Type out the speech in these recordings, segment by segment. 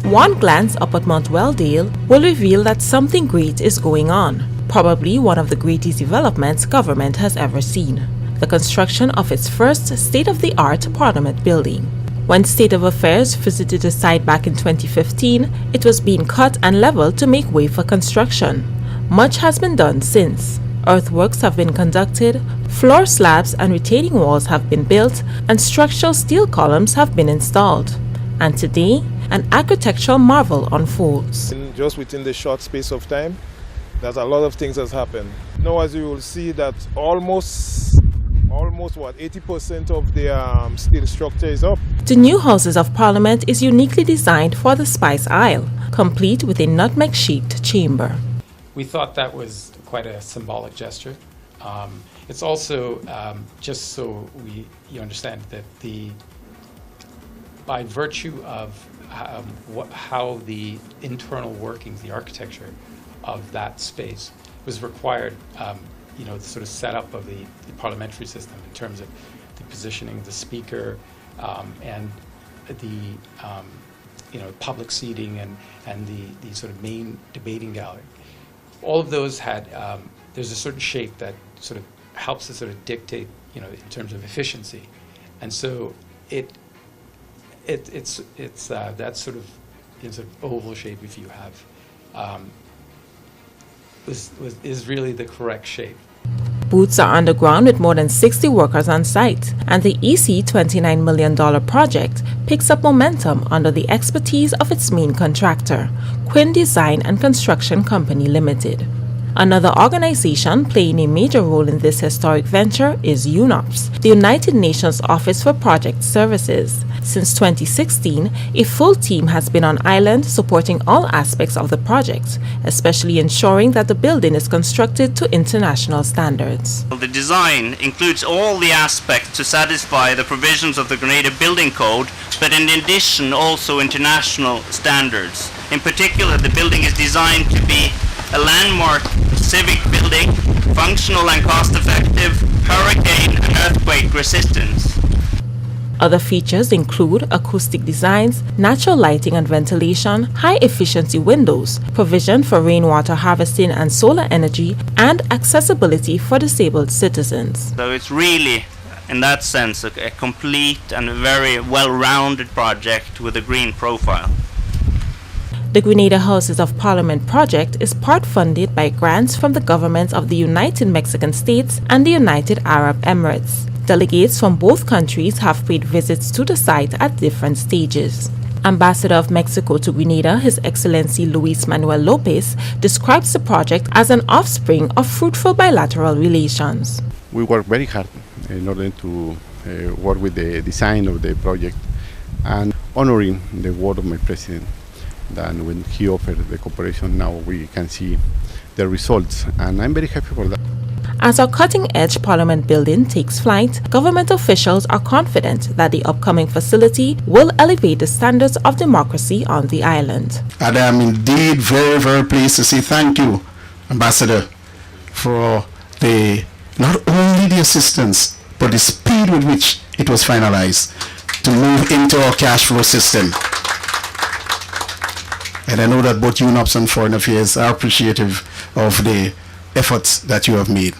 One glance up at Mount Welldale will reveal that something great is going on, probably one of the greatest developments government has ever seen: the construction of its first state-of-the-art Parliament building. When State of Affairs visited the site back in 2015, it was being cut and leveled to make way for construction. Much has been done since. Earthworks have been conducted, floor slabs and retaining walls have been built, and structural steel columns have been installed. And today, an architectural marvel unfolds. Just within the short space of time, there's a lot of things has happened. Now, as you will see, that almost 80% of the steel structure is up. The new Houses of Parliament is uniquely designed for the Spice Isle, complete with a nutmeg-shaped chamber. We thought that was quite a symbolic gesture. It's also just so you understand that by virtue of how the internal workings, the architecture of that space was required, the sort of setup of the parliamentary system in terms of the positioning of the speaker and the public seating and the sort of main debating gallery. All of those had there's a certain shape that sort of helps to sort of dictate in terms of efficiency, and so it's that sort of oval shape, if you have, is really the correct shape. Boots are underground with more than 60 workers on site, and the EC $29 million project picks up momentum under the expertise of its main contractor, Quinn Design and Construction Company Limited. Another organization playing a major role in this historic venture is UNOPS, the United Nations Office for Project Services. Since 2016, a full team has been on island supporting all aspects of the project, especially ensuring that the building is constructed to international standards. The design includes all the aspects to satisfy the provisions of the Grenada Building Code, but in addition also international standards. In particular, the building is designed to be a landmark civic building, functional and cost-effective, hurricane and earthquake resistance. Other features include acoustic designs, natural lighting and ventilation, high-efficiency windows, provision for rainwater harvesting and solar energy, and accessibility for disabled citizens. So it's really, in that sense, a complete and very well-rounded project with a green profile. The Grenada Houses of Parliament project is part funded by grants from the governments of the United Mexican States and the United Arab Emirates. Delegates from both countries have paid visits to the site at different stages. Ambassador of Mexico to Grenada, His Excellency Luis Manuel Lopez, describes the project as an offspring of fruitful bilateral relations. We work very hard in order to work with the design of the project and honoring the word of my president. Then when he offered the cooperation, now we can see the results, and I'm very happy for that. As our cutting-edge Parliament building takes flight, government officials are confident that the upcoming facility will elevate the standards of democracy on the island. And I am indeed very, very pleased to say thank you, Ambassador, for not only the assistance, but the speed with which it was finalized to move into our cash flow system. And I know that both UNOPS and Foreign Affairs are appreciative of the efforts that you have made.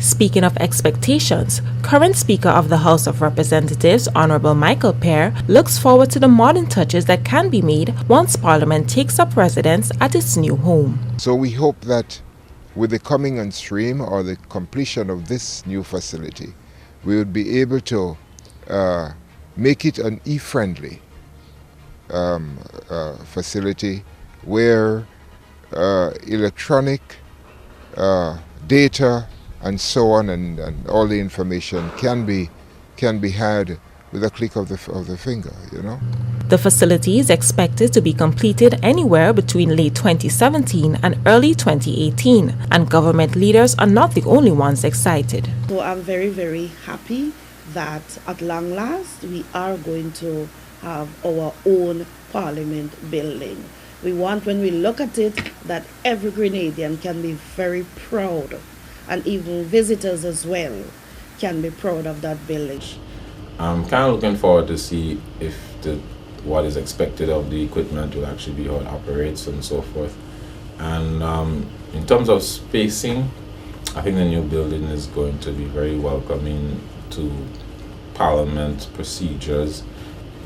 Speaking of expectations, current Speaker of the House of Representatives, Honorable Michael Pierre, looks forward to the modern touches that can be made once Parliament takes up residence at its new home. So we hope that with the coming on stream or the completion of this new facility, we would be able to make it an e-friendly facility where electronic data and so on and all the information can be had with a click of the finger, The facility is expected to be completed anywhere between late 2017 and early 2018, and government leaders are not the only ones excited. So I'm very, very happy that at long last we are going to have our own Parliament building. We want, when we look at it, that every Grenadian can be very proud, and even visitors as well can be proud of that building. I'm kind of looking forward to see if the what is expected of the equipment will actually be how it operates and so forth. And in terms of spacing, I think the new building is going to be very welcoming to Parliament procedures,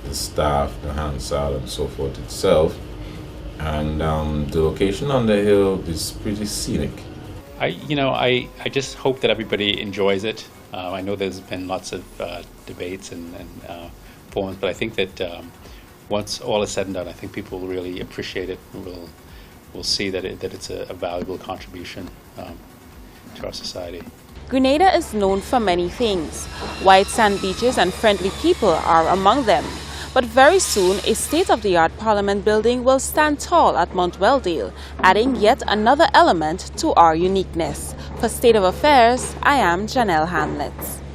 the staff, the Hansard, and so forth itself. And the location on the hill is pretty scenic. I just hope that everybody enjoys it. I know there's been lots of debates and forums, but I think that once all is said and done, I think people will really appreciate it. We'll see that it's a valuable contribution to our society. Grenada is known for many things. White sand beaches and friendly people are among them. But very soon, a state-of-the-art Parliament building will stand tall at Mount Welldale, adding yet another element to our uniqueness. For State of Affairs, I am Janelle Grant-Hamlet.